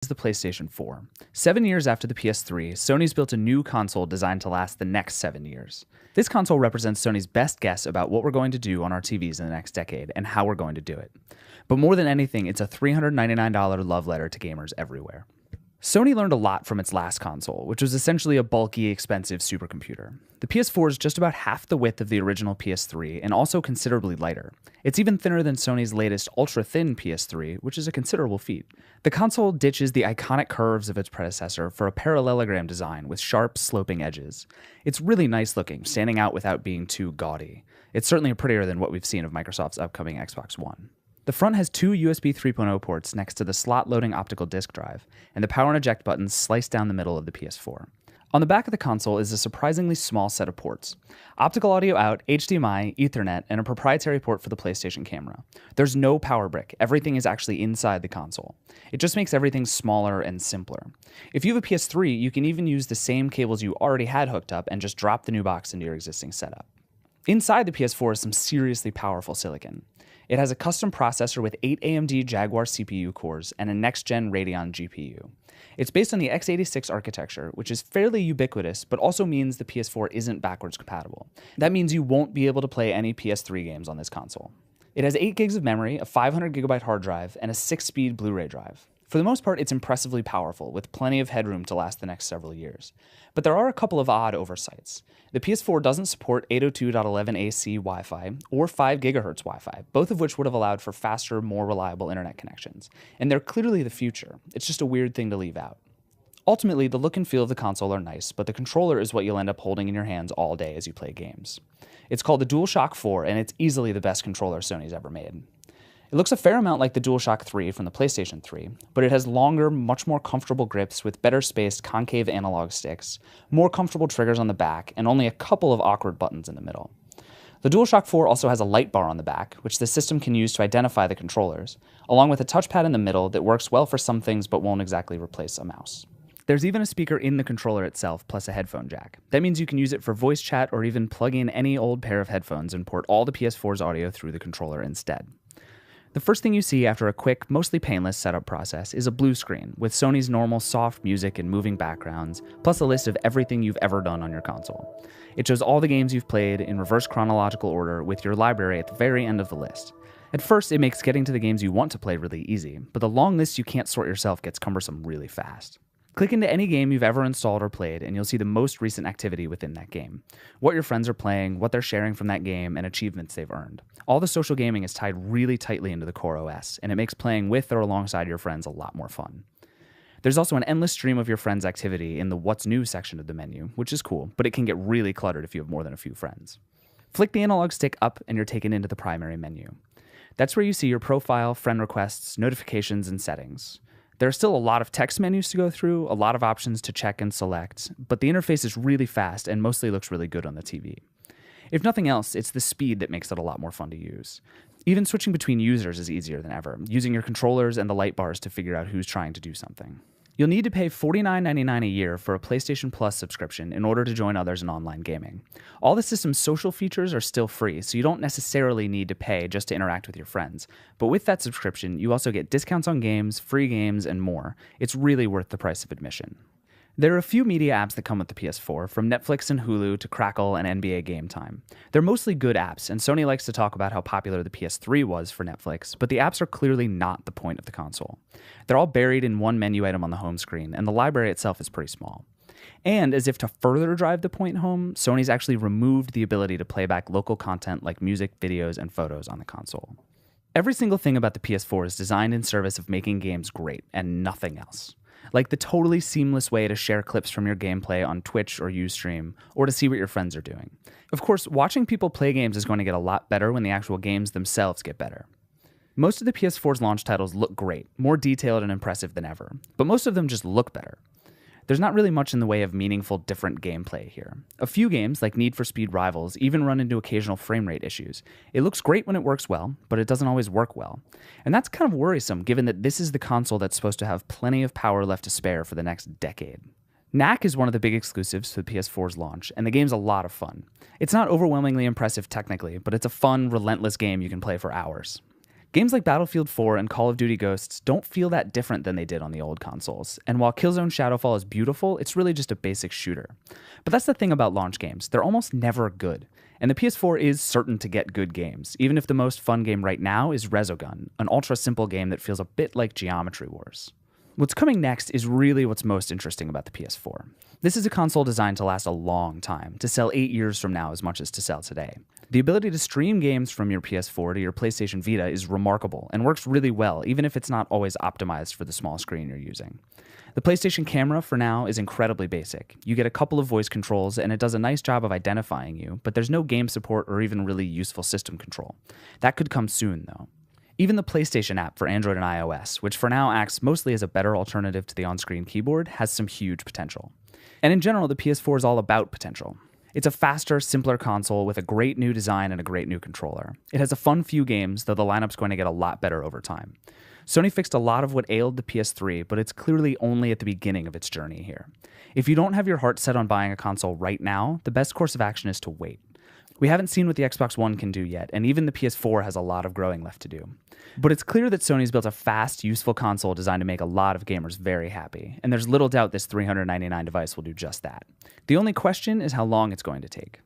is the PlayStation 4. 7 years after the PS3, Sony's built a new console designed to last the next 7 years. This console represents Sony's best guess about what we're going to do on our TVs in the next decade and how we're going to do it. But more than anything, it's a $399 love letter to gamers everywhere. Sony learned a lot from its last console, which was essentially a bulky, expensive supercomputer. The PS4 is just about half the width of the original PS3 and also considerably lighter. It's even thinner than Sony's latest ultra-thin PS3, which is a considerable feat. The console ditches the iconic curves of its predecessor for a parallelogram design with sharp, sloping edges. It's really nice looking, standing out without being too gaudy. It's certainly prettier than what we've seen of Microsoft's upcoming Xbox One. The front has two USB 3.0 ports next to the slot-loading optical disc drive, and the power and eject buttons slice down the middle of the PS4. On the back of the console is a surprisingly small set of ports. Optical audio out, HDMI, Ethernet, and a proprietary port for the PlayStation camera. There's no power brick, everything is actually inside the console. It just makes everything smaller and simpler. If you have a PS3, you can even use the same cables you already had hooked up and just drop the new box into your existing setup. Inside the PS4 is some seriously powerful silicon. It has a custom processor with 8 AMD Jaguar CPU cores and a next-gen Radeon GPU. It's based on the x86 architecture, which is fairly ubiquitous, but also means the PS4 isn't backwards compatible. That means you won't be able to play any PS3 games on this console. It has 8 gigs of memory, a 500GB hard drive, and a 6-speed Blu-ray drive. For the most part, it's impressively powerful, with plenty of headroom to last the next several years. But there are a couple of odd oversights. The PS4 doesn't support 802.11ac Wi-Fi or 5 GHz Wi-Fi, both of which would have allowed for faster, more reliable internet connections. And they're clearly the future. It's just a weird thing to leave out. Ultimately, the look and feel of the console are nice, but the controller is what you'll end up holding in your hands all day as you play games. It's called the DualShock 4, and it's easily the best controller Sony's ever made. It looks a fair amount like the DualShock 3 from the PlayStation 3, but it has longer, much more comfortable grips with better spaced concave analog sticks, more comfortable triggers on the back, and only a couple of awkward buttons in the middle. The DualShock 4 also has a light bar on the back, which the system can use to identify the controllers, along with a touchpad in the middle that works well for some things but won't exactly replace a mouse. There's even a speaker in the controller itself, plus a headphone jack. That means you can use it for voice chat or even plug in any old pair of headphones and port all the PS4's audio through the controller instead. The first thing you see after a quick, mostly painless setup process is a blue screen with Sony's normal soft music and moving backgrounds, plus a list of everything you've ever done on your console. It shows all the games you've played in reverse chronological order with your library at the very end of the list. At first, it makes getting to the games you want to play really easy, but the long list you can't sort yourself gets cumbersome really fast. Click into any game you've ever installed or played, and you'll see the most recent activity within that game. What your friends are playing, what they're sharing from that game, and achievements they've earned. All the social gaming is tied really tightly into the core OS, and it makes playing with or alongside your friends a lot more fun. There's also an endless stream of your friends' activity in the What's New section of the menu, which is cool, but it can get really cluttered if you have more than a few friends. Flick the analog stick up, and you're taken into the primary menu. That's where you see your profile, friend requests, notifications, and settings. There are still a lot of text menus to go through, a lot of options to check and select, but the interface is really fast and mostly looks really good on the TV. If nothing else, it's the speed that makes it a lot more fun to use. Even switching between users is easier than ever, using your controllers and the light bars to figure out who's trying to do something. You'll need to pay $49.99 a year for a PlayStation Plus subscription in order to join others in online gaming. All the system's social features are still free, so you don't necessarily need to pay just to interact with your friends. But with that subscription, you also get discounts on games, free games, and more. It's really worth the price of admission. There are a few media apps that come with the PS4, from Netflix and Hulu to Crackle and NBA Game Time. They're mostly good apps, and Sony likes to talk about how popular the PS3 was for Netflix, but the apps are clearly not the point of the console. They're all buried in one menu item on the home screen, and the library itself is pretty small. And as if to further drive the point home, Sony's actually removed the ability to play back local content like music, videos, and photos on the console. Every single thing about the PS4 is designed in service of making games great, and nothing else. Like the totally seamless way to share clips from your gameplay on Twitch or Ustream, or to see what your friends are doing. Of course, watching people play games is going to get a lot better when the actual games themselves get better. Most of the PS4's launch titles look great, more detailed and impressive than ever, but most of them just look better. There's not really much in the way of meaningful different gameplay here. A few games, like Need for Speed Rivals, even run into occasional frame rate issues. It looks great when it works well, but it doesn't always work well. And that's kind of worrisome, given that this is the console that's supposed to have plenty of power left to spare for the next decade. Knack is one of the big exclusives to the PS4's launch, and the game's a lot of fun. It's not overwhelmingly impressive technically, but it's a fun, relentless game you can play for hours. Games like Battlefield 4 and Call of Duty Ghosts don't feel that different than they did on the old consoles, and while Killzone Shadowfall is beautiful, it's really just a basic shooter. But that's the thing about launch games, they're almost never good, and the PS4 is certain to get good games, even if the most fun game right now is Resogun, an ultra-simple game that feels a bit like Geometry Wars. What's coming next is really what's most interesting about the PS4. This is a console designed to last a long time, to sell 8 years from now as much as to sell today. The ability to stream games from your PS4 to your PlayStation Vita is remarkable and works really well, even if it's not always optimized for the small screen you're using. The PlayStation camera, for now, is incredibly basic. You get a couple of voice controls, and it does a nice job of identifying you, but there's no game support or even really useful system control. That could come soon, though. Even the PlayStation app for Android and iOS, which for now acts mostly as a better alternative to the on-screen keyboard, has some huge potential. And in general, the PS4 is all about potential. It's a faster, simpler console with a great new design and a great new controller. It has a fun few games, though the lineup's going to get a lot better over time. Sony fixed a lot of what ailed the PS3, but it's clearly only at the beginning of its journey here. If you don't have your heart set on buying a console right now, the best course of action is to wait. We haven't seen what the Xbox One can do yet, and even the PS4 has a lot of growing left to do. But it's clear that Sony's built a fast, useful console designed to make a lot of gamers very happy, and there's little doubt this $399 device will do just that. The only question is how long it's going to take.